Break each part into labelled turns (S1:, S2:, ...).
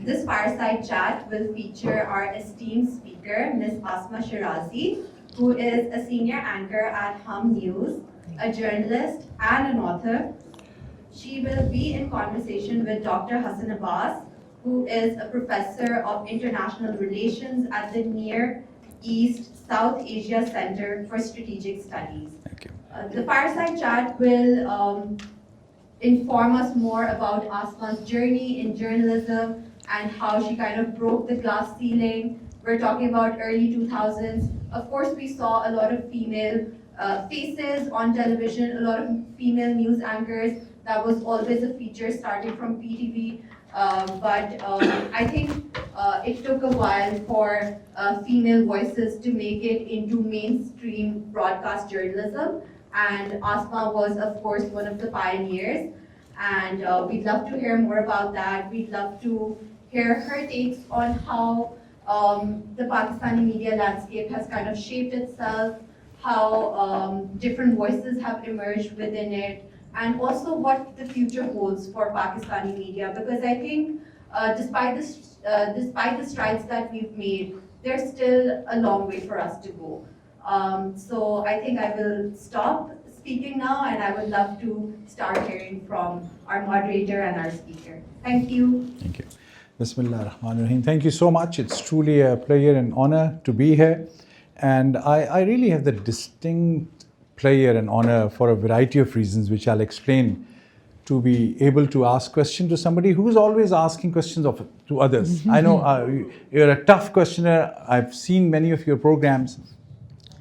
S1: This fireside chat will feature our esteemed speaker, Ms. Asma Shirazi, who is a senior anchor at Hum News, a journalist and an author. She will be in conversation with Dr. Hassan Abbas, who is a professor of international relations at the Near East South Asia Center for Strategic Studies.
S2: Thank you.
S1: The fireside chat will inform us more about Asma's journey in journalism and how she kind of broke the glass ceiling. We're talking about early 2000s. Of course, we saw a lot of female faces on television, a lot of female news anchors. That was always a feature starting from PTV. But I think it took a while for female voices to make it into mainstream broadcast journalism. And Asma was, of course, one of the pioneers. And we'd love to hear more about that. We'd love to hear her takes on how the Pakistani media landscape has kind of shaped itself, how different voices have emerged within it, and also what the future holds for Pakistani media. Because I think despite the strides that we've made, there's still a long way for us to go. So I think I will stop speaking now, and I would love to start hearing from our moderator and our speaker. Thank you.
S2: Thank you. Bismillah ar-Rahman ar-Rahim. Thank you so much. It's truly a pleasure and honor to be here. And I really have the distinct pleasure and honor for a variety of reasons, which I'll explain, to be able to ask questions to somebody who's always asking questions to others. I know you're a tough questioner. I've seen many of your programs.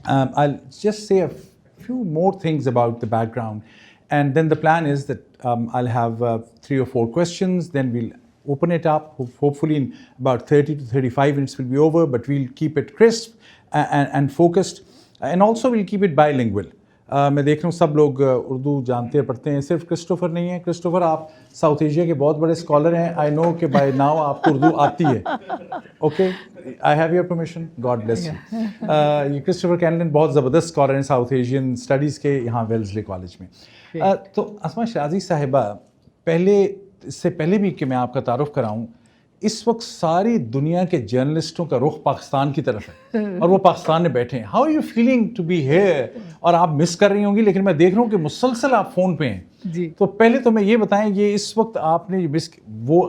S2: I'll just say a few more things about the background. And then the plan is that I'll have 3 or 4 questions, then we'll open it up. Hopefully in about 30 to 35 minutes will be over, but we'll keep it crisp and focused. And also we'll keep it bilingual. میں دیکھ رہا ہوں سب لوگ اردو جانتے پڑھتے ہیں, صرف Christopher نہیں ہے. کرسٹوفر آپ ساؤتھ ایشیا کے بہت بڑے اسکالر ہیں. آئی نو کہ بائی ناؤ آپ کو اردو آتی ہے. Okay, I have your permission, God bless you. یہ کرسٹوفر کینلن بہت زبردست اسکالر ہیں ساؤتھ ایشین اسٹڈیز کے یہاں ویلزلی کالج میں. تو اسما شرازی صاحبہ, اس سے پہلے بھی کہ میں آپ کا تعارف کراؤں, اس وقت ساری دنیا کے جرنلسٹوں کا رخ پاکستان کی طرف ہے اور وہ پاکستان میں بیٹھے ہیں. How are you feeling to be here? اور آپ مس کر رہی ہوں گی, لیکن میں دیکھ رہا ہوں کہ مسلسل آپ فون پہ ہیں. جی, تو پہلے تو میں یہ بتائیں, یہ اس وقت آپ نے مس, وہ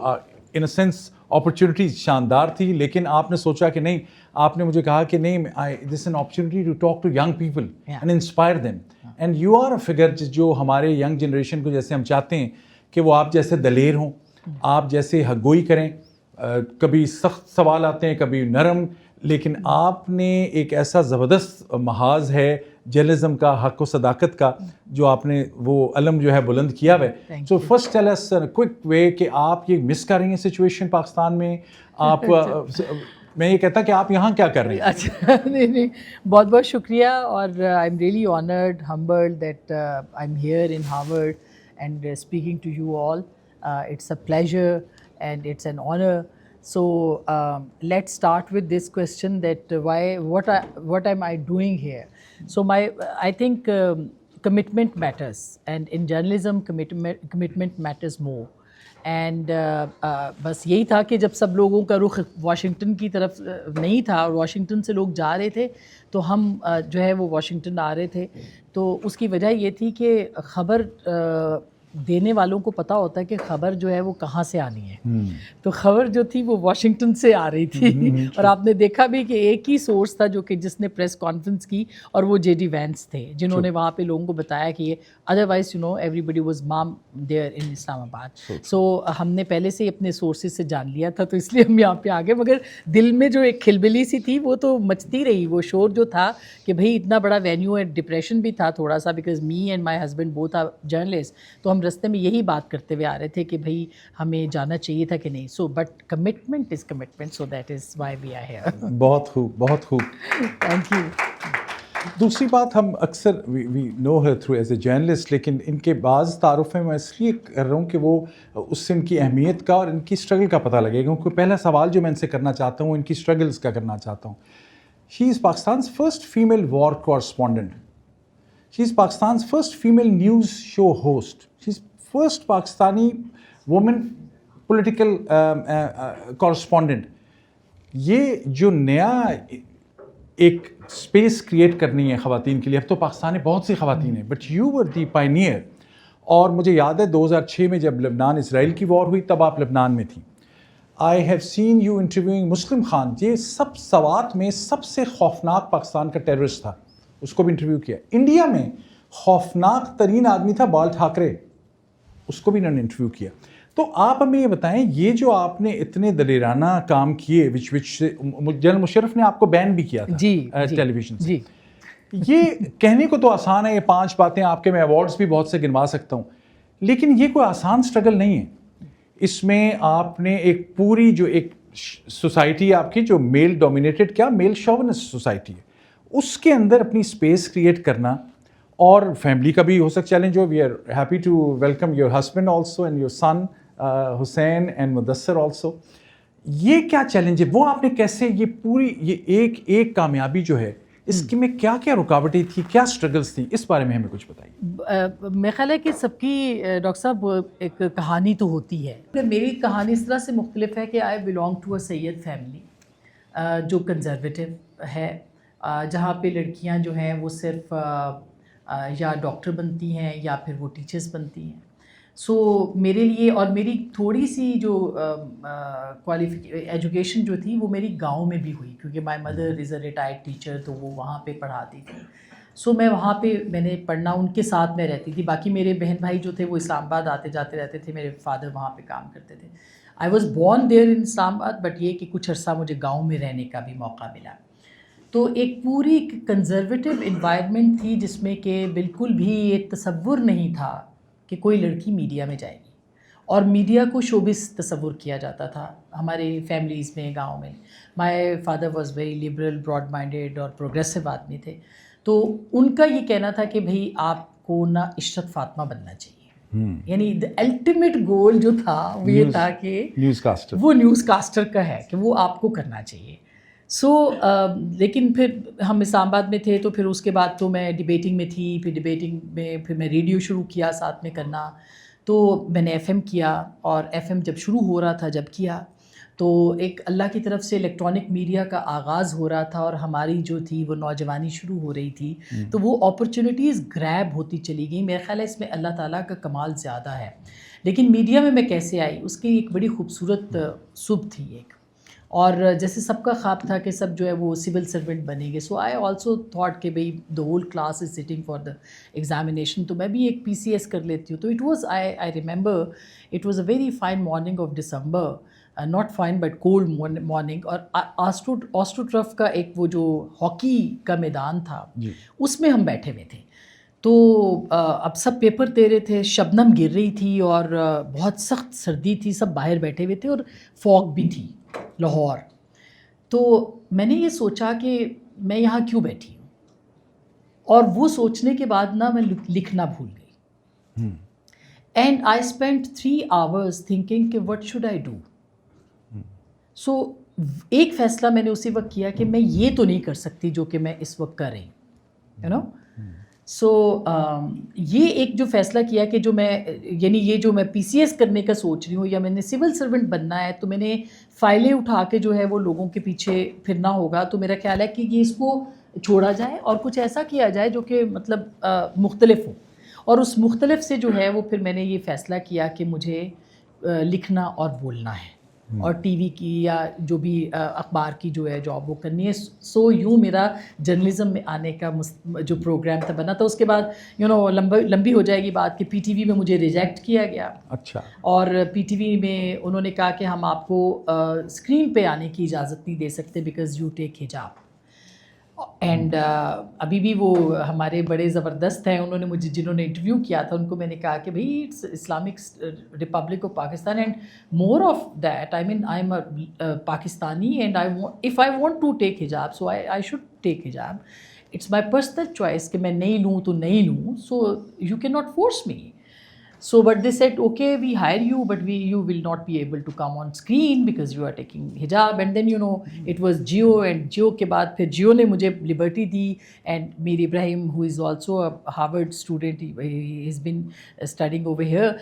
S2: ان اے سینس اپرچونیٹی شاندار تھی, لیکن آپ نے سوچا کہ نہیں, آپ نے مجھے کہا کہ نہیں, this an opportunity to talk to young people and inspire them. And you are a figure جو ہمارے ینگ جنریشن کو, جیسے ہم چاہتے ہیں کہ وہ آپ جیسے دلیر ہوں, آپ جیسے حق گوئی کریں. کبھی سخت سوال آتے ہیں, کبھی نرم, لیکن آپ نے ایک ایسا زبردست محاذ ہے جرنلزم کا, حق و صداقت کا, جو آپ نے وہ علم جو ہے بلند کیا ہے. So first tell us quick way کہ آپ یہ مس کر رہی ہیں سچویشن پاکستان میں. آپ میں یہ کہتا کہ آپ یہاں کیا کر رہے ہیں.
S3: اچھا, نہیں, بہت بہت شکریہ, اور I am really honoured, humbled that I am here in Harvard and speaking to you all. It's a pleasure and it's an honor. So let's start with this question, that what am I doing here? So I think commitment matters, and in journalism commitment matters more. And بس یہی تھا کہ جب سب لوگوں کا رخ Washington کی طرف نہیں تھا اور واشنگٹن سے لوگ جا رہے تھے, تو ہم جو ہے وہ واشنگٹن آ رہے تھے. تو اس کی وجہ یہ تھی کہ خبر دینے والوں کو پتہ ہوتا ہے کہ خبر جو ہے وہ کہاں سے آنی ہے. تو خبر جو تھی وہ واشنگٹن سے آ رہی تھی, اور آپ نے دیکھا بھی کہ ایک ہی سورس تھا جو کہ جس نے پریس کانفرنس کی, اور وہ جے ڈی وینس تھے, جنہوں نے وہاں پہ لوگوں کو بتایا کہ یہ, otherwise you know everybody was mum there in Islamabad. So ہم نے پہلے سے ہی اپنے سورسز سے جان لیا تھا, تو اس لیے ہم یہاں پہ آ گئے. مگر دل میں جو ایک کھلبلی سی تھی وہ تو مچتی رہی, وہ شور جو تھا کہ بھئی اتنا بڑا وینیو ہے. ڈپریشن بھی تھا تھوڑا سا, because me and my husband both are journalist. تو ہم رستے میں یہی بات کرتے ہوئے آ رہے تھے کہ بھئی ہمیں جانا چاہیے تھا کہ نہیں. So but commitment is commitment, so that is why we are here.
S2: بہت خوب, بہت خوب,
S3: تھینک یو.
S2: دوسری بات, ہم اکثر وی نو ہر تھرو ایز اے جرنلسٹ, لیکن ان کے بعض تعارف میں اس لیے کر رہا ہوں کہ وہ اس سے ان کی اہمیت کا اور ان کی اسٹرگل کا پتہ لگے گا. کیونکہ پہلا سوال جو میں ان سے کرنا چاہتا ہوں ان کی اسٹرگلس کا کرنا چاہتا ہوں. شی از پاکستان's first female war correspondent. She is Pakistan's first female news show host. She's first Pakistani woman political correspondent. یہ جو نیا ایک اسپیس کریٹ کرنی ہے خواتین کے لیے, اب تو پاکستان میں بہت سی خواتین ہیں, but you were the pioneer. اور مجھے یاد ہے 2006 میں جب لبنان اسرائیل کی وار ہوئی تب آپ لبنان میں تھیں. I have seen you interviewing Muslim Khan. یہ سب سوات میں سب سے خوفناک پاکستان کا ٹیررسٹ تھا, اس کو بھی انٹرویو کیا. انڈیا میں خوفناک ترین آدمی تھا بال ٹھاکرے, اس کو بھی انہوں نے انٹرویو کیا. تو آپ ہمیں یہ بتائیں, یہ جو آپ نے اتنے دلیرانہ کام کیے وچ جنرل مشرف نے آپ کو بین بھی کیا تھا ٹیلی ویژن سے, یہ کہنے کو تو آسان ہے, یہ 5 باتیں آپ کے میں ایوارڈز بھی بہت سے گنوا سکتا ہوں, لیکن یہ کوئی آسان سٹرگل نہیں ہے. اس میں آپ نے ایک پوری جو ایک سوسائٹی آپ کی جو میل ڈومینیٹڈ, کیا میل شوونسٹ سوسائٹی ہے, اس کے اندر اپنی اسپیس کریٹ کرنا, اور فیملی کا بھی ہو سکتا چیلنج ہو. We are happy to welcome your husband also and your son Hussain and Mudassir also. یہ کیا چیلنج ہے, وہ آپ نے کیسے یہ پوری یہ ایک کامیابی جو ہے اس کی میں کیا کیا رکاوٹیں تھیں, کیا اسٹرگلس تھیں, اس بارے میں ہمیں کچھ بتائیے.
S3: میرا خیال ہے کہ سب کی ڈاکٹر صاحب ایک کہانی تو ہوتی ہے. میری کہانی اس طرح سے مختلف ہے کہ I belong to a Syed family جو کنزرویٹو ہے, جہاں پہ لڑکیاں جو ہیں وہ صرف یا ڈاکٹر بنتی ہیں یا پھر وہ ٹیچرز بنتی ہیں. سو میرے لیے, اور میری تھوڑی سی جو ایجوکیشن جو تھی وہ میری گاؤں میں بھی ہوئی, کیونکہ my mother is a retired teacher, تو وہ وہاں پہ پڑھاتی تھی. سو میں وہاں پہ میں نے پڑھنا, ان کے ساتھ میں رہتی تھی. باقی میرے بہن بھائی جو تھے وہ اسلام آباد آتے جاتے رہتے تھے, میرے فادر وہاں پہ کام کرتے تھے. I was born there in Islamabad, but یہ کہ کچھ عرصہ مجھے گاؤں میں رہنے کا بھی موقع ملا. تو ایک پوری کنزرویٹو انوائرمنٹ تھی جس میں کہ بالکل بھی یہ تصور نہیں تھا کہ کوئی لڑکی میڈیا میں جائے گی, اور میڈیا کو شوبز تصور کیا جاتا تھا ہمارے فیملیز میں, گاؤں میں. My father was very liberal, broad minded اور پروگریسو آدمی تھے. تو ان کا یہ کہنا تھا کہ بھئی آپ کو نہ عشرت فاطمہ بننا چاہیے, یعنی دا الٹیمیٹ گول جو تھا وہ یہ تھا کہ وہ نیوز کاسٹر کا ہے کہ وہ آپ کو کرنا چاہیے. سو لیکن پھر ہم اسلام آباد میں تھے, تو پھر اس کے بعد تو میں ڈبیٹنگ میں تھی, پھر ڈبیٹنگ میں پھر میں ریڈیو شروع کیا ساتھ میں کرنا. تو میں نے ایف ایم کیا, اور ایف ایم جب شروع ہو رہا تھا, جب کیا تو ایک اللہ کی طرف سے الیکٹرانک میڈیا کا آغاز ہو رہا تھا, اور ہماری جو تھی وہ نوجوانی شروع ہو رہی تھی, تو وہ اپرچونیٹیز گریب ہوتی چلی گئیں. میرا خیال ہے اس میں اللہ تعالیٰ کا کمال زیادہ ہے. لیکن میڈیا میں کیسے آئی, اس کی ایک بڑی خوبصورت صبح تھی ایک, اور جیسے سب کا خواب تھا کہ سب جو ہے وہ سول سرونٹ بنیں گے. سو آئی آلسو تھاٹ کہ بھئی the whole class is sitting for the examination, تو میں بھی ایک پی سی ایس کر لیتی ہوں. تو it was I remember it was a very fine morning of December, not fine but cold morning, اور آسٹروٹرف کا ایک وہ جو ہاکی کا میدان تھا اس میں ہم بیٹھے ہوئے تھے. تو اب سب پیپر دے رہے تھے, شبنم گر رہی تھی اور بہت سخت سردی تھی, سب باہر بیٹھے ہوئے تھے, اور فوگ بھی تھی لاہور. تو میں نے یہ سوچا کہ میں یہاں کیوں بیٹھی ہوں, اور وہ سوچنے کے بعد نا میں لکھنا بھول گئی. And I spend 3 hours thinking کہ وٹ شوڈ آئی ڈو. سو ایک فیصلہ میں نے اسی وقت کیا کہ میں یہ تو نہیں کر سکتی جو کہ میں اس وقت کر رہی ہوں, یو نو. سو یہ ایک جو فیصلہ کیا کہ جو میں, یعنی یہ جو میں پی سی ایس کرنے کا سوچ رہی ہوں یا میں نے سول سرونٹ بننا ہے, تو میں نے فائلیں اٹھا کے جو ہے وہ لوگوں کے پیچھے پھرنا ہوگا. تو میرا خیال ہے کہ یہ اس کو چھوڑا جائے اور کچھ ایسا کیا جائے جو کہ مطلب مختلف ہو. اور اس مختلف سے جو ہے وہ پھر میں نے یہ فیصلہ کیا کہ مجھے لکھنا اور بولنا ہے, اور ٹی وی کی یا جو بھی اخبار کی جو ہے جاب وہ کرنی ہے. سو یوں میرا جرنلزم میں آنے کا جو پروگرام تھا بنا تھا. اس کے بعد لمبی ہو جائے گی بات کہ پی ٹی وی میں مجھے ریجیکٹ کیا گیا. اچھا. اور پی ٹی وی میں انہوں نے کہا کہ ہم آپ کو اسکرین پہ آنے کی اجازت نہیں دے سکتے بیکاز یو ٹیک حجاب. اینڈ ابھی بھی وہ ہمارے بڑے زبردست ہیں, انہوں نے مجھے, جنہوں نے انٹرویو کیا تھا, ان کو میں نے کہا کہ بھئی it's Islamic Republic of Pakistan, and more of that I mean I am a Pakistani, and if I want to take حجاب سو آئی شوڈ ٹیک حجاب. اٹس مائی پرسنل چوائس کہ میں نہیں لوں تو نہیں لوں, so you can not force me. So, but they said, okay, we hire you, but you will not be able to come on screen because you are taking hijab. And then, you know, it was Jio, and Jio ke baad phir Jio ne mujhe liberty di. And Mir Ibrahim, who is also a Harvard student, he has been studying over here.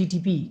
S2: TTP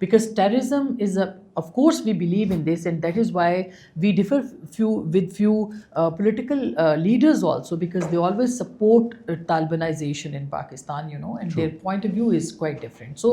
S2: because terrorism is of course we believe in this and that is why we differ with few political leaders also, because they always support Talibanization in Pakistan, you know, and their point of view is quite different. So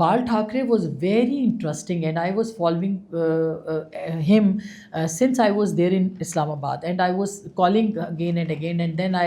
S2: Bal Thackeray was very interesting and I was following him since I was there in Islamabad and I was calling again and then I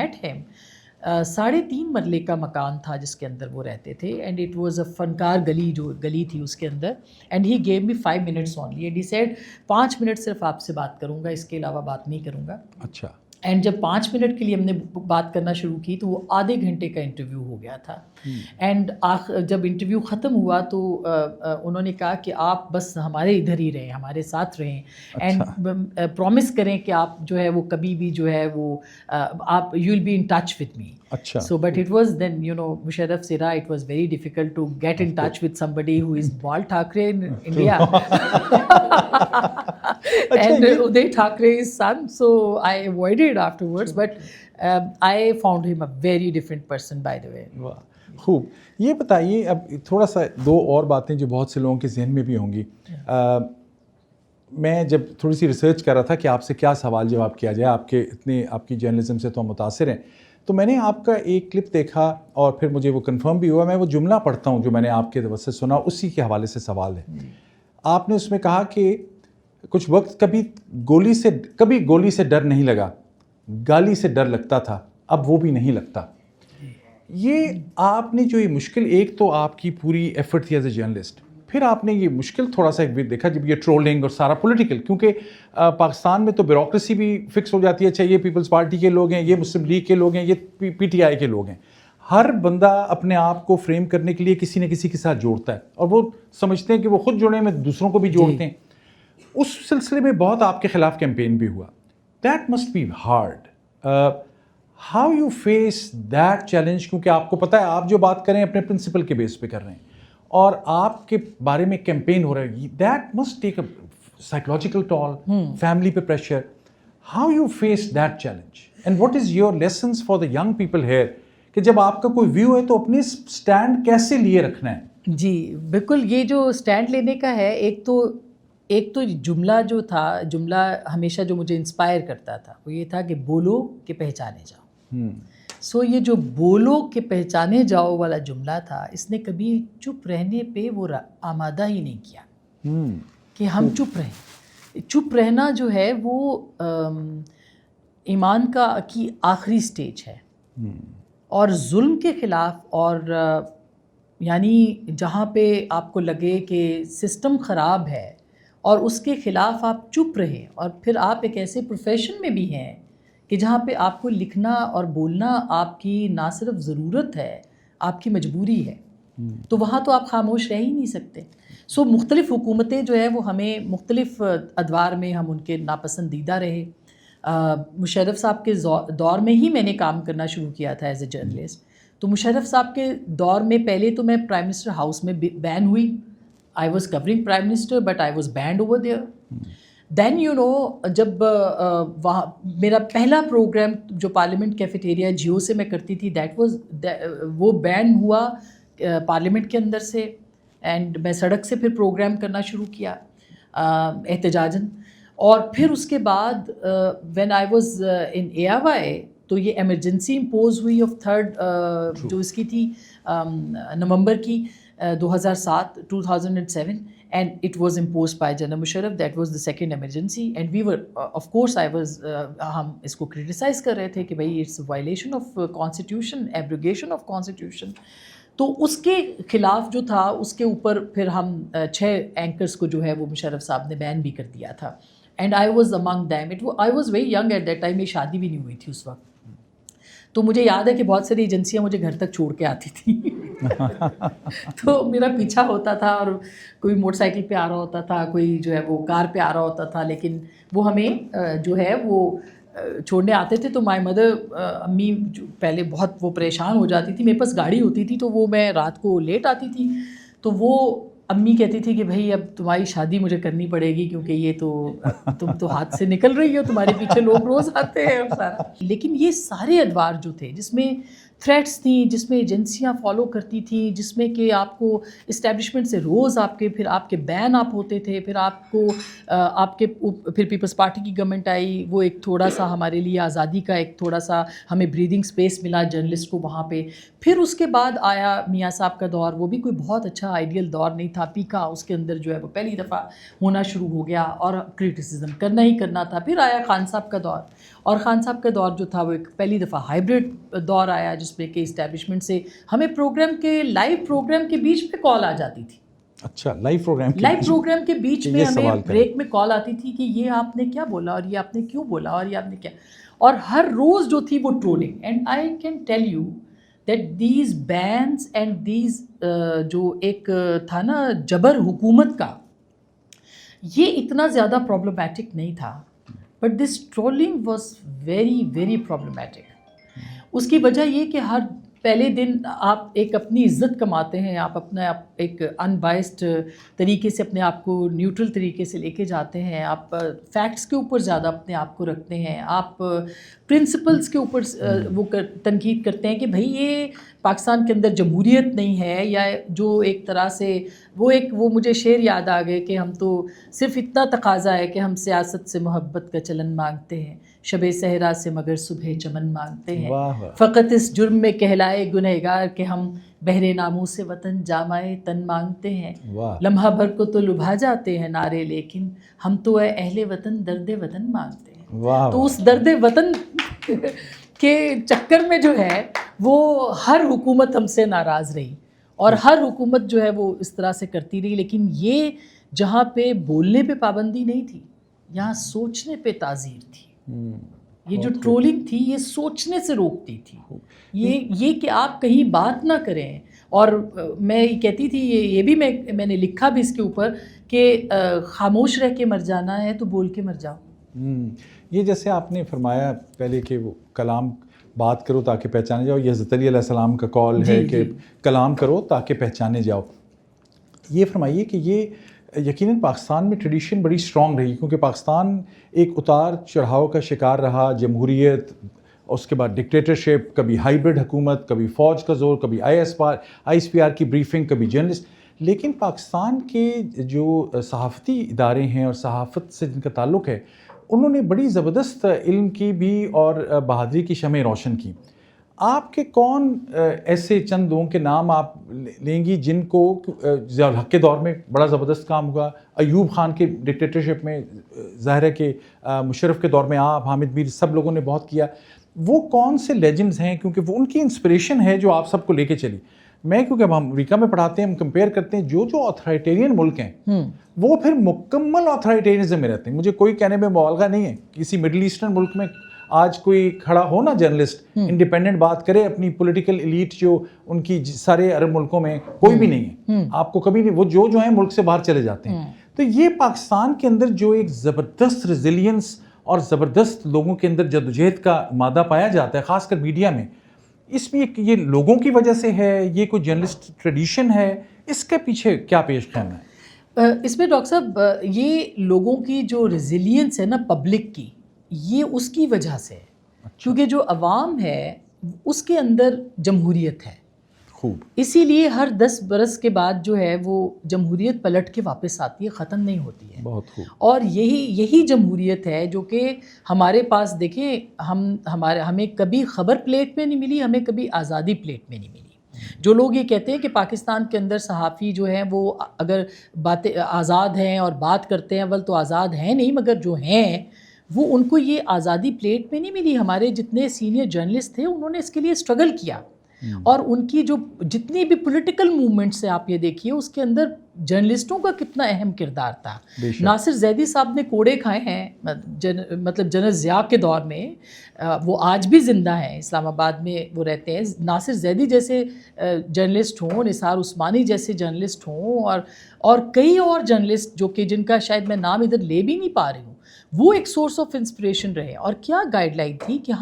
S2: met him
S3: 3.5 مرلے کا مکان تھا جس کے اندر وہ رہتے تھے, and it was اے فنکار گلی, جو گلی تھی اس کے اندر, and he gave me 5 minutes only, and he said 5 منٹ صرف آپ سے بات کروں گا, اس کے علاوہ بات نہیں کروں گا.
S2: اچھا.
S3: اینڈ جب 5 منٹ کے لیے ہم نے بات کرنا شروع کی تو وہ آدھے گھنٹے کا انٹرویو ہو گیا تھا. اینڈ جب انٹرویو ختم ہوا تو انہوں نے کہا کہ آپ بس ہمارے ادھر ہی رہیں, ہمارے ساتھ رہیں, اینڈ پرومس کریں کہ آپ جو ہے وہ کبھی بھی جو ہے وہ آپ you will be in touch with me.
S2: اچھا.
S3: So but it was then, you know, Musharraf Sira, it was very difficult to get in touch with somebody who is Bal Thackeray in India. And Uday Thackeray's son, so I avoided afterwards, but I found him a very different person, by the way.
S2: واہ خوب. یہ بتائیے اب تھوڑا سا 2 اور باتیں جو بہت سے لوگوں کے ذہن میں بھی ہوں گی. میں جب تھوڑی سی ریسرچ کر رہا تھا کہ آپ سے کیا سوال جواب کیا جائے, آپ کی جرنلزم سے تو ہم متاثر ہیں, تو میں نے آپ کا ایک کلپ دیکھا اور پھر مجھے وہ کنفرم بھی ہوا. میں وہ جملہ پڑھتا ہوں جو میں نے آپ کے سے سنا, اسی کے حوالے سے سوال ہے. آپ نے اس میں کہا کہ کچھ وقت کبھی گولی سے ڈر نہیں لگا, گالی سے ڈر لگتا تھا, اب وہ بھی نہیں لگتا. یہ آپ نے جو یہ مشکل, ایک تو آپ کی پوری ایفرٹ تھی ایز اے جرنلسٹ, پھر آپ نے یہ مشکل تھوڑا سا ایک دیکھا جب یہ ٹرولنگ اور سارا پولیٹیکل, کیونکہ پاکستان میں تو بیوروکریسی بھی فکس ہو جاتی ہے, اچھا یہ پیپلز پارٹی کے لوگ ہیں, یہ مسلم لیگ کے لوگ ہیں, یہ پی ٹی آئی کے لوگ ہیں. ہر بندہ اپنے آپ کو فریم کرنے کے لیے کسی نہ کسی کے ساتھ جوڑتا ہے, اور وہ سمجھتے ہیں کہ وہ خود جڑے میں دوسروں کو بھی جوڑتے ہیں. اس سلسلے میں بہت آپ کے خلاف کیمپین بھی ہوا. That must be hard. How you face that challenge, کیونکہ آپ کو پتہ ہے آپ جو بات کریں اپنے پرنسپل کے بیس پہ کر رہے ہیں, اور آپ کے بارے میں کیمپین ہو رہا ہے. That must take a psychological toll, family پہ pressure. How you face that challenge and what is your lessons for the young people here, کہ جب آپ کا کوئی ویو ہے تو اپنے اسٹینڈ کیسے لیے رکھنا ہے؟
S3: جی بالکل, یہ جو اسٹینڈ لینے کا ہے, ایک تو جملہ جو تھا, جملہ ہمیشہ جو مجھے انسپائر کرتا تھا وہ یہ تھا کہ بولو کہ پہچانے جاؤ. سو یہ جو بولو کہ پہچانے جاؤ والا جملہ تھا, اس نے کبھی چپ رہنے پہ وہ آمادہ ہی نہیں کیا کہ ہم چپ رہیں. چپ رہنا جو ہے وہ ایمان کی آخری سٹیج ہے, اور ظلم کے خلاف, اور یعنی جہاں پہ آپ کو لگے کہ سسٹم خراب ہے اور اس کے خلاف آپ چپ رہیں, اور پھر آپ ایک ایسے پروفیشن میں بھی ہیں کہ جہاں پہ آپ کو لکھنا اور بولنا آپ کی نہ صرف ضرورت ہے, آپ کی مجبوری ہے, تو وہاں تو آپ خاموش رہ ہی نہیں سکتے. سو مختلف حکومتیں جو ہے وہ ہمیں مختلف ادوار میں ہم ان کے ناپسندیدہ رہے. مشرف صاحب کے دور میں ہی میں نے کام کرنا شروع کیا تھا ایز اے جرنلسٹ. تو مشرف صاحب کے دور میں پہلے تو میں پرائم منسٹر ہاؤس میں بین ہوئی. I was covering prime minister but I was banned over there. Then you know, جب وہاں میرا پہلا پروگرام جو پارلیمنٹ کیفیٹیریا جیو سے میں کرتی تھی, وہ بین ہوا پارلیمنٹ کے اندر سے, اینڈ میں سڑک سے پھر پروگرام کرنا شروع کیا احتجاجاً. اور پھر اس کے بعد when I was in A I Y, تو یہ ایمرجنسی امپوز ہوئی آف 3rd جو اس کی تھی نومبر کی 2007 and it was imposed by General Musharraf. That was the second emergency, and we were of course ہم اس کو criticize کر رہے تھے کہ بھائی it's a violation of constitution, abrogation of constitution. تو اس کے خلاف جو تھا اس کے اوپر پھر ہم 6 اینکرز کو جو ہے وہ مشرف صاحب نے بین بھی کر دیا تھا, and I was among them. I was very young at that time, میری شادی بھی نہیں ہوئی تھی اس وقت. تو مجھے یاد ہے کہ بہت ساری ایجنسیاں مجھے گھر تک چھوڑ کے آتی تھیں تو میرا پیچھا ہوتا تھا, اور کوئی موٹر سائیکل پہ آ رہا ہوتا تھا, کوئی جو ہے وہ کار پہ آ رہا ہوتا تھا, لیکن وہ ہمیں جو ہے وہ چھوڑنے آتے تھے. تو مائی مدر, امی جو پہلے بہت وہ پریشان ہو جاتی تھی. میرے پاس گاڑی ہوتی تھی تو وہ میں رات کو لیٹ آتی تھی, تو وہ امی کہتی تھی کہ بھائی اب تمہاری شادی مجھے کرنی پڑے گی, کیونکہ یہ تو تم تو ہاتھ سے نکل رہی ہو, تمہارے پیچھے لوگ روز آتے ہیں اور سارا. لیکن یہ سارے ادوار جو تھے جس میں تھریٹس تھیں, جس میں ایجنسیاں فالو کرتی تھیں, جس میں کہ آپ کو اسٹیبلشمنٹ سے روز پھر آپ کے بین آپ ہوتے تھے, پھر آپ کو پھر پیپلز پارٹی کی گورنمنٹ آئی, وہ ایک تھوڑا سا ہمارے لیے آزادی کا ایک تھوڑا سا ہمیں بریدنگ اسپیس ملا جرنلسٹ کو وہاں پہ. پھر اس کے بعد آیا میاں صاحب کا دور, وہ بھی کوئی بہت اچھا آئیڈیل دور نہیں تھا. پیکا اس کے اندر جو ہے وہ پہلی دفعہ ہونا شروع ہو گیا, اور کرٹیسزم کرنا ہی کرنا تھا. پھر آیا خان صاحب کا دور, اور خان صاحب کا دور جو تھا وہ ایک پہلی دفعہ ہائبرڈ دور آیا جس میں کہ اسٹیبلشمنٹ سے ہمیں لائیو پروگرام کے بیچ میں کال آ جاتی تھی.
S2: اچھا لائیو پروگرام
S3: کے بیچ میں ہمیں بریک میں کال آتی تھی کہ یہ آپ نے کیا بولا اور یہ آپ نے کیوں بولا اور یہ آپ نے کیا, اور ہر روز جو تھی وہ trolling. And I can tell you that these bans and these جو ایک تھا نا جبر حکومت کا, یہ اتنا زیادہ پرابلمیٹک نہیں تھا, but this trolling was very very problematic. اس کی وجہ یہ کہ ہر پہلے دن آپ ایک اپنی عزت کماتے ہیں, آپ اپنا ایک ان بائسڈ طریقے سے اپنے آپ کو نیوٹرل طریقے سے لے کے جاتے ہیں, آپ فیکٹس کے اوپر زیادہ اپنے آپ کو رکھتے ہیں, آپ پرنسپلس کے اوپر وہ تنقید کرتے ہیں کہ بھئی یہ پاکستان کے اندر جمہوریت نہیں ہے, یا جو ایک طرح سے وہ مجھے شعر یاد آ گئے کہ ہم تو صرف اتنا تقاضا ہے کہ ہم سیاست سے محبت کا چلن مانگتے ہیں, شب صحرا سے مگر صبح چمن مانگتے ہیں, فقط اس جرم میں کہلائے گنہگار کہ ہم بہرے ناموس سے وطن جامائے تن مانگتے ہیں, لمحہ بھر کو تو لبھا جاتے ہیں نعرے لیکن ہم تو اے اہل وطن درد وطن مانگتے ہیں. تو اس درد وطن کے چکر میں جو ہے وہ ہر حکومت ہم سے ناراض رہی, اور ہر حکومت جو ہے وہ اس طرح سے کرتی رہی. لیکن یہ جہاں پہ بولنے پہ پابندی نہیں تھی, یہاں سوچنے پہ تعزیر تھی. یہ جو ٹرولنگ تھی یہ سوچنے سے روکتی تھی, یہ کہ آپ کہیں بات نہ کریں. اور میں یہ کہتی تھی, یہ بھی میں نے لکھا بھی اس کے اوپر کہ خاموش رہ کے مر جانا ہے تو بول کے مر جاؤ.
S2: یہ جیسے آپ نے فرمایا پہلے کہ وہ کلام بات کرو تاکہ پہچانے جاؤ, یہ حضرت علی علیہ السلام کا کال ہے کہ کلام کرو تاکہ پہچانے جاؤ. یہ فرمائیے کہ یہ یقیناً پاکستان میں ٹریڈیشن بڑی اسٹرانگ رہی, کیونکہ پاکستان ایک اتار چڑھاؤ کا شکار رہا, جمہوریت, اس کے بعد ڈکٹیٹرشپ, کبھی ہائبرڈ حکومت, کبھی فوج کا زور, کبھی آئی ایس پی آر کی بریفنگ, کبھی جرنلسٹ. لیکن پاکستان کے جو صحافتی ادارے ہیں اور صحافت سے جن کا تعلق ہے, انہوں نے بڑی زبردست علم کی بھی اور بہادری کی شمع روشن کی. آپ کے کون ایسے چند لوگوں کے نام آپ لیں گی جن کو ضیاء الحق کے دور میں بڑا زبردست کام ہوا, ایوب خان کے ڈکٹیٹرشپ میں, ظاہر ہے کہ مشرف کے دور میں آپ, حامد میر, سب لوگوں نے بہت کیا. وہ کون سے لیجنڈز ہیں, کیونکہ وہ ان کی انسپریشن ہے جو آپ سب کو لے کے چلی. میں کیونکہ اب ہم امریکہ میں پڑھاتے ہیں, ہم کمپیئر کرتے ہیں, جو آتھرائٹیرین ملک ہیں وہ پھر مکمل آتھرائٹیرینزم میں رہتے ہیں. مجھے کوئی کہنے میں مبالغہ نہیں ہے, کسی مڈل ایسٹرن ملک میں آج کوئی کھڑا ہو نا جرنلسٹ, انڈیپینڈنٹ بات کرے, اپنی پولیٹیکل ایلیٹ جو ان کی سارے عرب ملکوں میں کوئی بھی نہیں ہے, آپ کو کبھی نہیں, وہ جو ہیں ملک سے باہر چلے جاتے ہیں. تو یہ پاکستان کے اندر جو ایک زبردست ریزیلینس اور زبردست لوگوں کے اندر جدوجہد کا مادہ پایا جاتا ہے, خاص کر میڈیا میں, اس میں یہ لوگوں کی وجہ سے ہے, یہ کوئی جرنلسٹ ٹریڈیشن ہے, اس کے پیچھے کیا پیش خیمہ ہے؟
S3: اس میں ڈاکٹر صاحب یہ لوگوں کی جو ریزیلینس ہے نا پبلک کی, یہ اس کی وجہ سے ہے. کیونکہ جو عوام ہے اس کے اندر جمہوریت ہے,
S2: خوب,
S3: اسی لیے ہر 10 برس کے بعد جو ہے وہ جمہوریت پلٹ کے واپس آتی ہے, ختم نہیں ہوتی ہے.
S2: بہت خوب.
S3: اور یہی جمہوریت ہے جو کہ ہمارے پاس دیکھیں, ہمیں کبھی خبر پلیٹ میں نہیں ملی, ہمیں کبھی آزادی پلیٹ میں نہیں ملی. جو لوگ یہ کہتے ہیں کہ پاکستان کے اندر صحافی جو ہیں وہ اگر باتیں آزاد ہیں اور بات کرتے ہیں, اول تو آزاد ہیں نہیں, مگر جو ہیں وہ ان کو یہ آزادی پلیٹ میں نہیں ملی. ہمارے جتنے سینئر جرنلسٹ تھے انہوں نے اس کے لیے اسٹرگل کیا, اور ان کی جو جتنی بھی پولیٹیکل موومنٹس ہیں آپ یہ دیکھیے اس کے اندر جرنلسٹوں کا کتنا اہم کردار تھا. ناصر زیدی صاحب نے کوڑے کھائے ہیں, مطلب جنرل ضیاء کے دور میں, وہ آج بھی زندہ ہیں, اسلام آباد میں وہ رہتے ہیں. ناصر زیدی جیسے جرنلسٹ ہوں, نثار عثمانی جیسے جرنلسٹ ہوں, اور کئی اور جرنلسٹ جو کہ جن کا شاید میں نام ادھر لے بھی نہیں پا رہی ہوں, وہ ایک سورس آف انسپریشن رہے. اور کیا گائیڈ لائن تھی کہ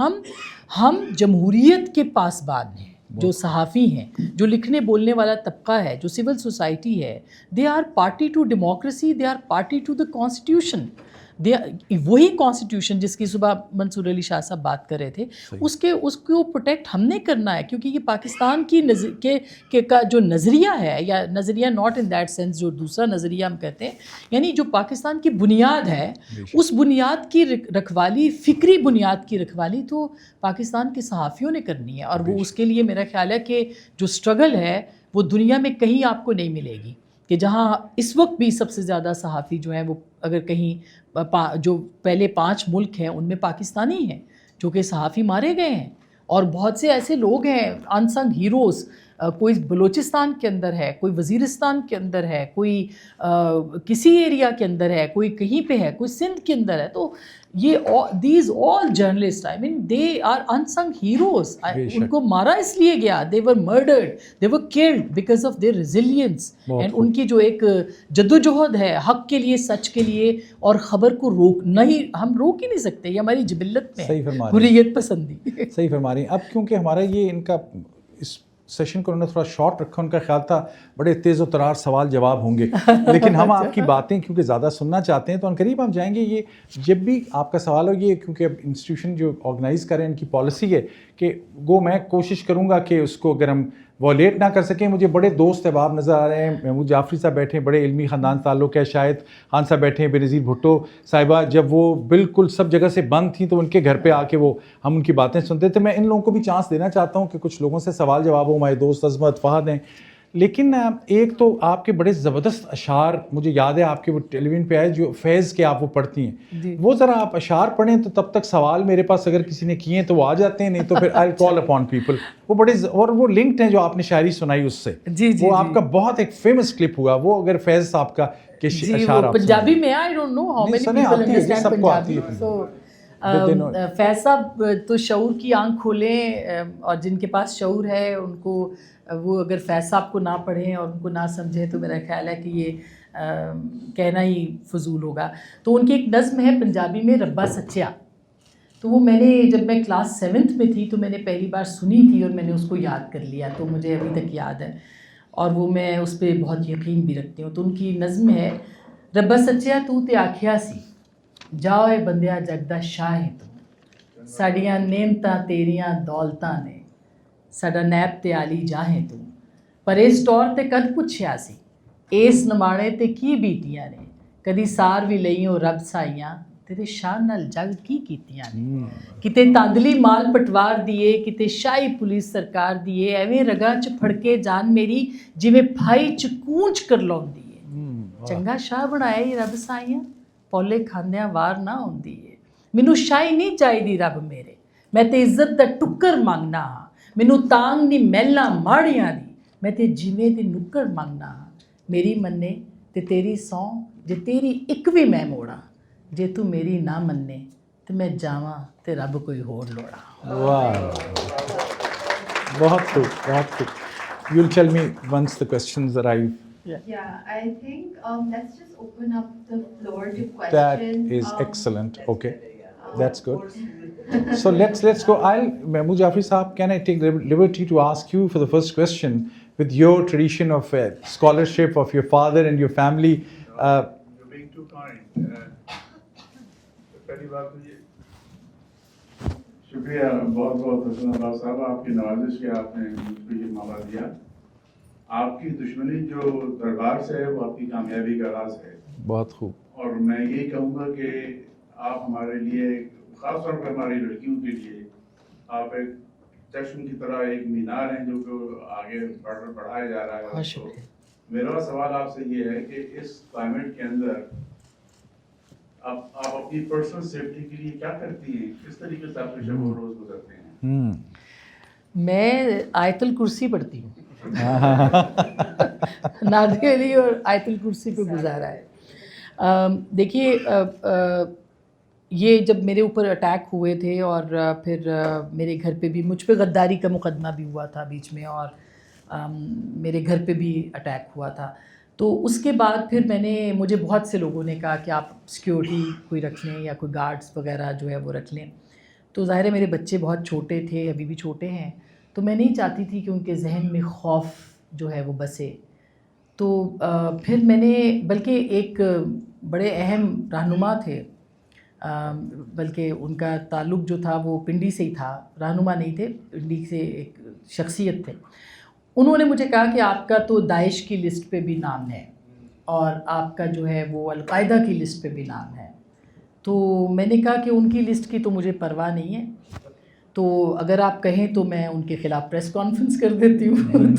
S3: ہم جمہوریت کے پاسبان ہیں. جو صحافی ہیں, جو لکھنے بولنے والا طبقہ ہے, جو سول سوسائٹی ہے, they are party to democracy, they are party to the constitution. وہی کانسٹیٹیوشن جس کی صبح منصور علی شاہ صاحب بات کر رہے تھے, اس کو پروٹیکٹ ہم نے کرنا ہے. کیونکہ یہ پاکستان کی کا جو نظریہ ہے, یا نظریہ ناٹ ان دیٹ سینس جو دوسرا نظریہ ہم کہتے ہیں, یعنی جو پاکستان کی بنیاد ہے, اس بنیاد کی رکھوالی, فکری بنیاد کی رکھوالی تو پاکستان کے صحافیوں نے کرنی ہے. اور وہ اس کے لیے میرا خیال ہے کہ جو اسٹرگل ہے وہ دنیا میں کہیں آپ کو نہیں ملے گی. کہ جہاں اس وقت بھی سب سے زیادہ صحافی جو ہیں وہ اگر کہیں جو پہلے 5 ملک ہیں ان میں پاکستانی ہیں جو کہ صحافی مارے گئے ہیں، اور بہت سے ایسے لوگ ہیں انسنگ ہیروز، کوئی بلوچستان کے اندر ہے، کوئی وزیرستان کے اندر ہے، کوئی کسی ایریا کے اندر ہے، کوئی کہیں پہ ہے، کوئی سندھ کے اندر ہے. تو یہ these all journalist I mean they are unsung heroes. ان کو مارا اس لیے گیا، they were murdered, they were killed because of their resilience and ان کی جو ایک جدوجہد ہے حق کے لیے، سچ کے لیے، اور خبر کو ہم روک ہی نہیں سکتے، یہ ہماری جبلت میں ہے، حریت پسندی.
S2: صحیح فرما رہی ہیں. اب کیونکہ ہمارا یہ ان کا اس سیشن کو انہوں نے تھوڑا شارٹ رکھا، ان کا خیال تھا بڑے تیز و ترار سوال جواب ہوں گے، لیکن ہم آپ کی باتیں کیونکہ زیادہ سننا چاہتے ہیں تو ان قریب ہم جائیں گے. یہ جب بھی آپ کا سوال ہو، یہ کیونکہ اب انسٹیٹیوشن جو آرگنائز کریں ان کی پالیسی ہے کہ میں کوشش کروں گا کہ اس کو اگر ہم وائلیٹ نہ کر سکیں. مجھے بڑے دوست احباب نظر آ رہے ہیں، محمود جعفری صاحب بیٹھے ہیں، بڑے علمی خاندان تعلق ہے، شاہد خان صاحب بیٹھے ہیں، بے نظیر بھٹو صاحبہ جب وہ بالکل سب جگہ سے بند تھیں تو ان کے گھر پہ آ کے ہم ان کی باتیں سنتے تھے. میں ان لوگوں کو بھی چانس دینا چاہتا ہوں کہ کچھ لوگوں سے سوال جواب ہو، ہمارے دوست عظمت فہد ہیں. لیکن ایک تو آپ کے بڑے زبردست اشعار مجھے یاد ہے، آپ کے وہ ٹیلی ویژن پہ آئے جو فیض کے آپ وہ پڑھتی ہیں، وہ ذرا آپ اشعار پڑھیں تو تب تک سوال میرے پاس اگر کسی نے کیے ہیں تو وہ آ جاتے ہیں، نہیں تو پھر آئی کال اپون پیپل. وہ بڑے اور وہ لنکڈ ہیں جو آپ نے شاعری سنائی اس سے، وہ آپ کا بہت ایک فیمس کلپ ہوا وہ اگر فیض صاحب کا کہ اشعار آپ
S3: پنجابی میں I don't know how many people understand Punjabi. So Faiz صاحب تو شعور کی آنکھ کھولیں، اور جن کے پاس شعور ہے ان کو وہ اگر فیض صاحب کو نہ پڑھیں اور ان کو نہ سمجھیں تو میرا خیال ہے کہ یہ کہنا ہی فضول ہوگا. تو ان کی ایک نظم ہے پنجابی میں، ربا سچیا. تو وہ میں نے جب میں کلاس 7th میں تھی تو میں نے پہلی بار سنی تھی اور میں نے اس کو یاد کر لیا، تو مجھے ابھی تک یاد ہے اور وہ میں اس پہ بہت یقین بھی رکھتی ہوں. تو ان کی نظم ہے، ربا سچیا تو تے آکھیا سی جاؤ اے بندیا جگ دا شاہ ہے تو، ساڈیاں نعمتاں تیریاں دولتاں نے، ساڈا نیب تے عالی جاہیں تو، پر اس طور تے کد پچھیا سی اس نمانے تے کی بیتیاں نے، کدی سار بھی لئیوں رب سائیاں تیرے شان نال جگ کی کیتیاں نے. کتے تاندلی مال پٹوار دیے، کتے شاہی پولیس سرکار دیے، ایویں رگاں چ پھڑکے جان میری جویں پھائی چ کونچ کر لوندی ہے. چنگا شاہ بنایا ہی رب سائیاں، پولے کھاندیاں وار نہ ہوندی ہے. مینوں شاہی نہیں چاہیدی رب میرے، میں تے عزت دا ٹکر مانگنا ہاں. مینوں تانگ نہیں محلاں ماڑیاں دی، میں تے جیویں دی نکڑ مانگنا ہاں. میری مننے تے تیری سوں جے تیری ایک بھی میں موڑاں، جے تو میری نہ مننے تے میں جاواں تے رب کوئی ہور لوڑاں.
S2: واہ، بہت خوب، بہت خوب. You will tell me once the questions arrive.
S1: Yeah, I think let's just open up the floor to questions.
S2: That is excellent. Okay, that's good. So let's go. Mahmood Jafri Saab, can I take the liberty to ask you for the first question with your tradition of scholarship of your father and your family?
S4: You're being too kind. پہلی بات تو یہ شکریہ بہت بہت حسن اللہ صاحب، آپ کی نوازش کے آپ نے مجھ کو یہ موقع دیا. آپ کی دشمنی جو دربار سے ہے وہ آپ کی کامیابی کا راز ہے.
S2: بہت خوب.
S4: اور میں یہی کہوں گا کہ آپ ہمارے لیے، خاص طور پہ ہماری لڑکیوں کے لیے، آپ ایک چشم کی طرح ایک مینار ہیں جو کہ آگے بڑھایا جا رہا ہے. تو میرا سوال آپ سے یہ ہے کہ اس کلائمیٹ کے اندر آپ اپنی پرسنل سیفٹی کے لیے کیا کرتی ہیں؟ کس طریقے سے آپ کے شب و روز گزرتے ہیں؟
S3: میں آیت الکرسی پڑھتی ہوں. نادی علی اور آیت الکرسی پہ گزارا ہے. دیکھیے یہ جب میرے اوپر اٹیک ہوئے تھے اور پھر میرے گھر پہ بھی مجھ پہ غداری کا مقدمہ بھی ہوا تھا بیچ میں، اور میرے گھر پہ بھی اٹیک ہوا تھا، تو اس کے بعد پھر مجھے بہت سے لوگوں نے کہا کہ آپ سیکیورٹی کوئی رکھ لیں یا کوئی گارڈز وغیرہ جو ہے وہ رکھ لیں. تو ظاہر ہے میرے بچے بہت چھوٹے تھے، ابھی بھی چھوٹے ہیں، تو میں نہیں چاہتی تھی کہ ان کے ذہن میں خوف جو ہے وہ بسے. تو پھر میں نے، بلکہ ایک بڑے اہم رہنما تھے، بلکہ ان کا تعلق جو تھا وہ پنڈی سے ہی تھا، رہنما نہیں تھے، پنڈی سے ایک شخصیت تھے. انہوں نے مجھے کہا کہ آپ کا تو داعش کی لسٹ پہ بھی نام ہے اور آپ کا جو ہے وہ القاعدہ کی لسٹ پہ بھی نام ہے. تو میں نے کہا کہ ان کی لسٹ کی تو مجھے پرواہ نہیں ہے، تو اگر آپ کہیں تو میں ان کے خلاف پریس کانفرنس کر دیتی ہوں.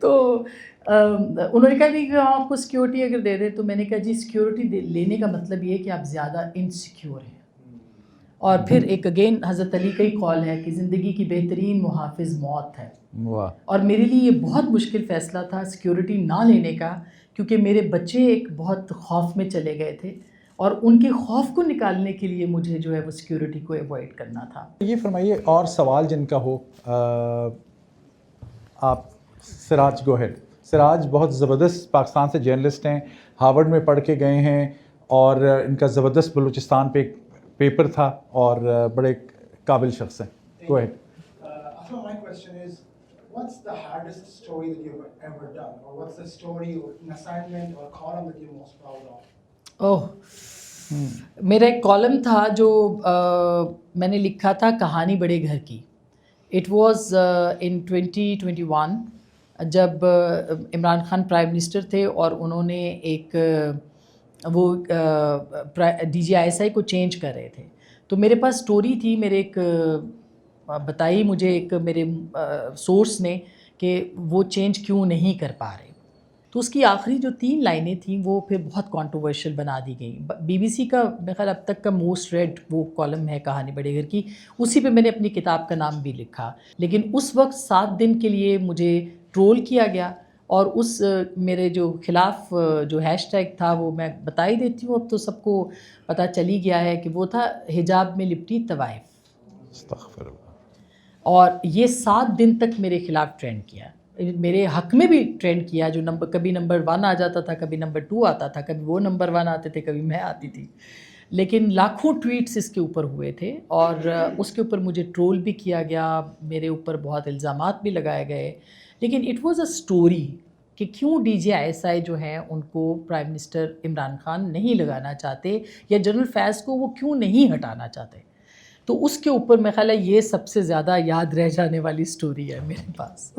S3: تو انہوں نے کہا کہ آپ کو سیکیورٹی اگر دے دیں، تو میں نے کہا جی سیکیورٹی لینے کا مطلب یہ ہے کہ آپ زیادہ انسیکیور ہیں. اور پھر ایک اگین حضرت علی کا ہی قول ہے کہ زندگی کی بہترین محافظ موت ہے.
S2: واہ.
S3: اور میرے لیے یہ بہت مشکل فیصلہ تھا سیکیورٹی نہ لینے کا، کیونکہ میرے بچے ایک بہت خوف میں چلے گئے تھے، اور ان کے خوف کو نکالنے کے لیے مجھے جو ہے وہ سیکیورٹی کو ایوائڈ کرنا تھا.
S2: یہ فرمائیے اور سوال جن کا ہو. آپ سراج گو ہیڈ. سراج بہت زبردست پاکستان سے جرنلسٹ ہیں، ہارورڈ میں پڑھ کے گئے ہیں، اور ان کا زبردست بلوچستان پہ ایک پیپر تھا، اور بڑے قابل شخص ہیں. گو head.
S5: My question is, what's the hardest story that you've ever done, or what's the story or an assignment or column that you're most proud of?
S3: میرا ایک کالم تھا جو میں نے لکھا تھا کہانی بڑے گھر کی. اٹ واز ان 2021 جب عمران خان پرائم منسٹر تھے، اور انہوں نے ایک وہ D G I S I کو چینج کر رہے تھے. تو میرے پاس سٹوری تھی، میرے ایک بتائی مجھے ایک میرے سورس نے کہ وہ چینج کیوں نہیں کر پا رہے. تو اس کی آخری جو 3 لائنیں تھیں وہ پھر بہت کانٹروورشل بنا دی گئیں. BBC کا میرے خیال اب تک کا موسٹ ریڈ وہ کالم ہے کہانی بڑے گھر کی. اسی پہ میں نے اپنی کتاب کا نام بھی لکھا. لیکن اس وقت 7 دن کے لیے مجھے ٹرول کیا گیا، اور اس میرے جو خلاف جو ہیش ٹیگ تھا وہ میں بتا ہی دیتی ہوں، اب تو سب کو پتہ چلی گیا ہے کہ وہ تھا حجاب میں لپٹی طوائف.
S2: استغفر اللہ.
S3: اور یہ 7 دن تک میرے خلاف ٹرینڈ کیا، میرے حق میں بھی ٹرینڈ کیا. جو کبھی نمبر 1 آ جاتا تھا، کبھی نمبر 2 آتا تھا، کبھی وہ نمبر 1 آتے تھے، کبھی میں آتی تھی. لیکن لاکھوں ٹویٹس اس کے اوپر ہوئے تھے، اور اس کے اوپر مجھے ٹرول بھی کیا گیا، میرے اوپر بہت الزامات بھی لگائے گئے. لیکن اٹ واز اے اسٹوری کہ کیوں D G I S I جو ہیں ان کو پرائم منسٹر عمران خان نہیں لگانا چاہتے، یا جنرل فیض کو وہ کیوں نہیں ہٹانا چاہتے. تو اس کے اوپر میرا خیال ہے یہ سب سے زیادہ یاد رہ جانے والی سٹوری ہے میرے پاس.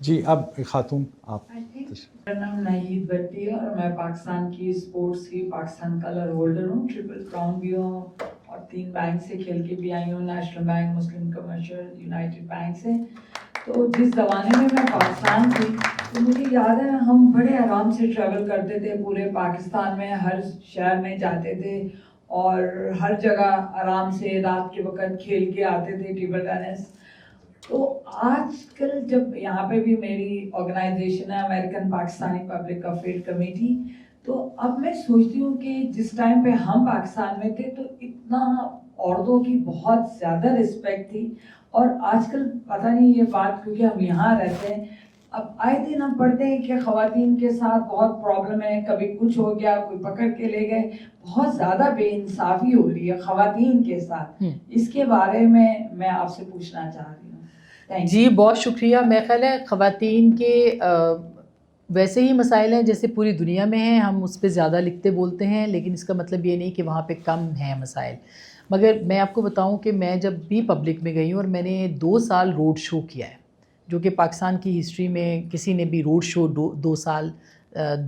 S2: جی اب خاتون آپ.
S6: میرا نام ناہید بھٹی ہے، اور میں پاکستان کی اسپورٹس کی پاکستان کلر ہولڈر ہوں. ٹرپل کراؤن بھی ہوں، اور 3 بینک سے کھیل کے بھی آئی ہوں، نیشنل بینک، مسلم کمرشل، یونائٹڈ بینک سے. تو جس زمانے میں پاکستان تھی تو مجھے یاد ہے ہم بڑے آرام سے ٹریول کرتے تھے پورے پاکستان میں، ہر شہر میں جاتے تھے، اور ہر جگہ آرام سے رات کے وقت کھیل کے آتے تھے ٹیبل ٹینس. تو آج کل جب یہاں پہ بھی میری آرگنائزیشن ہے American Pakistani public affair committee, تو اب میں سوچتی ہوں کہ جس ٹائم پہ ہم پاکستان میں تھے تو اتنا عورتوں کی بہت زیادہ رسپیکٹ تھی، اور آج کل پتہ نہیں یہ بات کیونکہ ہم یہاں رہتے ہیں، اب آئے دن ہم پڑھتے ہیں کہ خواتین کے ساتھ بہت پرابلم ہے، کبھی کچھ ہو گیا، کوئی پکڑ کے لے گئے، بہت زیادہ بے انصافی ہو رہی ہے خواتین کے ساتھ. اس کے بارے میں آپ سے پوچھنا چاہ رہی ہوں.
S3: جی بہت شکریہ. میرا خیال ہے خواتین کے ویسے ہی مسائل ہیں جیسے پوری دنیا میں ہیں، ہم اس پہ زیادہ لکھتے بولتے ہیں، لیکن اس کا مطلب یہ نہیں کہ وہاں پہ کم ہیں مسائل. مگر میں آپ کو بتاؤں کہ میں جب بھی پبلک میں گئی ہوں، اور میں نے 2 سال روڈ شو کیا ہے، جو کہ پاکستان کی ہسٹری میں کسی نے بھی روڈ شو 2 سال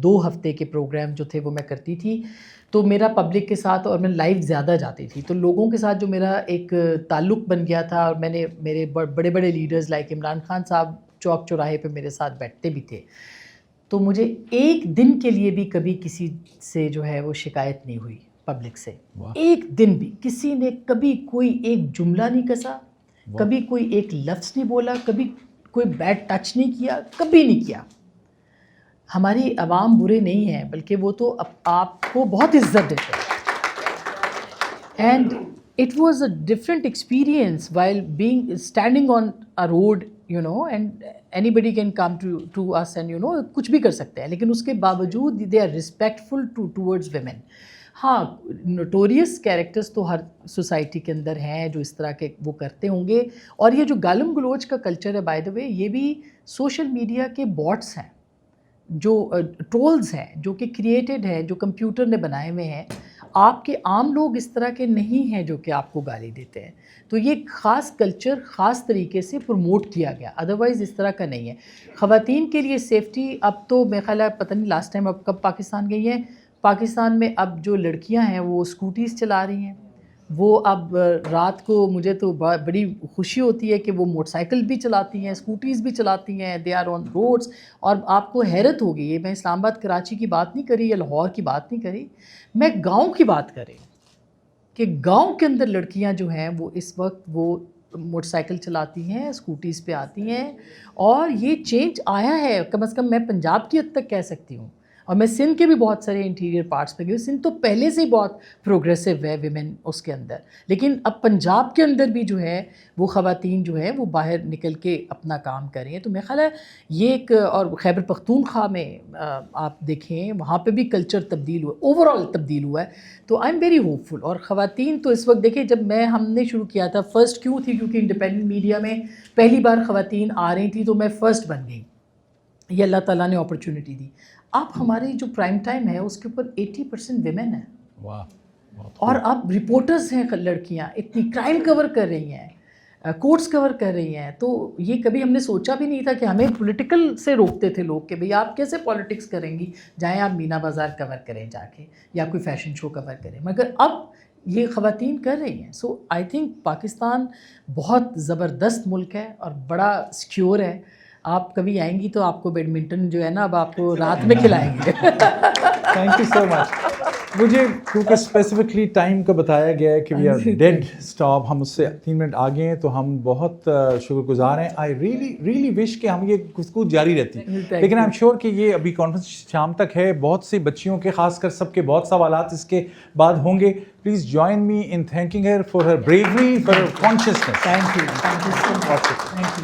S3: 2 ہفتے کے پروگرام جو تھے وہ میں کرتی تھی. تو میرا پبلک کے ساتھ، اور میں لائیو زیادہ جاتی تھی، تو لوگوں کے ساتھ جو میرا ایک تعلق بن گیا تھا، اور میں نے میرے بڑے بڑے لیڈرز لائک عمران خان صاحب چوک چوراہے پہ میرے ساتھ بیٹھتے بھی تھے. تو مجھے ایک دن کے لیے بھی کبھی کسی سے جو ہے وہ شکایت نہیں ہوئی پبلک سے. ایک دن بھی کسی نے کبھی کوئی ایک جملہ نہیں کسا، کبھی کوئی ایک لفظ نہیں بولا، کبھی کوئی بیڈ ٹچ نہیں کیا، کبھی نہیں کیا. ہماری عوام برے نہیں ہیں، بلکہ وہ تو آپ کو بہت عزت دیتے ہیں. And it was a different experience while being standing on a road, you know, and anybody can come to us and you know کچھ بھی کر سکتے ہیں، لیکن اس کے باوجود they are respectful towards women. ہاں نوٹوریس کیریکٹرز تو ہر سوسائٹی کے اندر ہیں جو اس طرح کے وہ کرتے ہوں گے. اور یہ جو گالم گلوچ کا کلچر ہے بائی دا وے، یہ بھی سوشل میڈیا کے باٹس ہیں، جو ٹرولز ہیں، جو کہ کریٹڈ ہیں، جو کمپیوٹر نے بنائے ہوئے ہیں. آپ کے عام لوگ اس طرح کے نہیں ہیں جو کہ آپ کو گالی دیتے ہیں. تو یہ خاص کلچر خاص طریقے سے پروموٹ کیا گیا، ادروائز اس طرح کا نہیں ہے. خواتین کے لیے سیفٹی اب تو میرا خیال ہے پتہ نہیں لاسٹ ٹائم اب کب پاکستان گئی ہیں. پاکستان میں اب جو لڑکیاں ہیں وہ اسکوٹیز چلا رہی ہیں، وہ اب رات کو مجھے تو بڑی خوشی ہوتی ہے کہ وہ موٹر سائیکل بھی چلاتی ہیں, اسکوٹیز بھی چلاتی ہیں, دے آر آن روڈس. اور آپ کو حیرت ہوگی, یہ میں اسلام آباد کراچی کی بات نہیں کری یا لاہور کی بات نہیں کری, میں گاؤں کی بات کریں کہ گاؤں کے اندر لڑکیاں جو ہیں وہ اس وقت وہ موٹر سائیکل چلاتی ہیں, اسکوٹیز پہ آتی ہیں, اور یہ چینج آیا ہے. کم از کم میں پنجاب کی حد تک کہہ سکتی ہوں, اور میں سندھ کے بھی بہت سارے انٹیریئر پارٹس پہ گئی. سندھ تو پہلے سے ہی بہت پروگریسو ہے ویمن اس کے اندر, لیکن اب پنجاب کے اندر بھی جو ہے وہ خواتین جو ہیں وہ باہر نکل کے اپنا کام کر رہی ہیں. تو میرا خیال ہے یہ ایک, اور خیبر پختونخوا میں آپ دیکھیں وہاں پہ بھی کلچر تبدیل ہوا, اوور آل تبدیل ہوا ہے. تو آئی ایم ویری ہوپ فل. اور خواتین تو اس وقت دیکھیں, جب ہم نے شروع کیا تھا فرسٹ کیوں تھی, کیونکہ انڈیپینڈنٹ میڈیا میں پہلی بار خواتین آ رہی تھی تو میں فرسٹ بن گئی, یہ اللہ تعالیٰ نے اپرچونٹی دی. اب ہماری جو پرائم ٹائم ہے اس کے اوپر 80% ویمن ہیں.
S2: واہ.
S3: اور اب رپورٹرز ہیں لڑکیاں, اتنی کرائم کور کر رہی ہیں, کورٹس کور کر رہی ہیں. تو یہ کبھی ہم نے سوچا بھی نہیں تھا کہ ہمیں پولیٹیکل سے روکتے تھے لوگ کہ بھئی آپ کیسے پالیٹکس کریں گی, جائیں آپ مینا بازار کور کریں جا کے, یا کوئی فیشن شو کور کریں. مگر اب یہ خواتین کر رہی ہیں. سو آئی تھنک پاکستان بہت زبردست ملک ہے اور بڑا سیکیور ہے. آپ کبھی آئیں گی تو آپ کو بیڈمنٹن جو ہے نا اب آپ کو رات میں کھلائیں گے.
S2: تھینک یو سو مچ. مجھے کیونکہ اسپیسیفکلی ٹائم کا بتایا گیا ہے کہ وی آر ڈیڈ اسٹاپ, ہم اس سے 3 منٹ آگے ہیں, تو ہم بہت شکر گزار ہیں. آئی ریئلی وش کہ ہم یہ گفتگو جاری رہتی, لیکن آئی ایم شیور کہ یہ ابھی کانفرنس شام تک ہے. بہت سی بچیوں کے, خاص کر سب کے بہت سوالات اس کے بعد ہوں گے. Please join me in thanking her for her bravery, for her conscience.
S3: Thank you so much.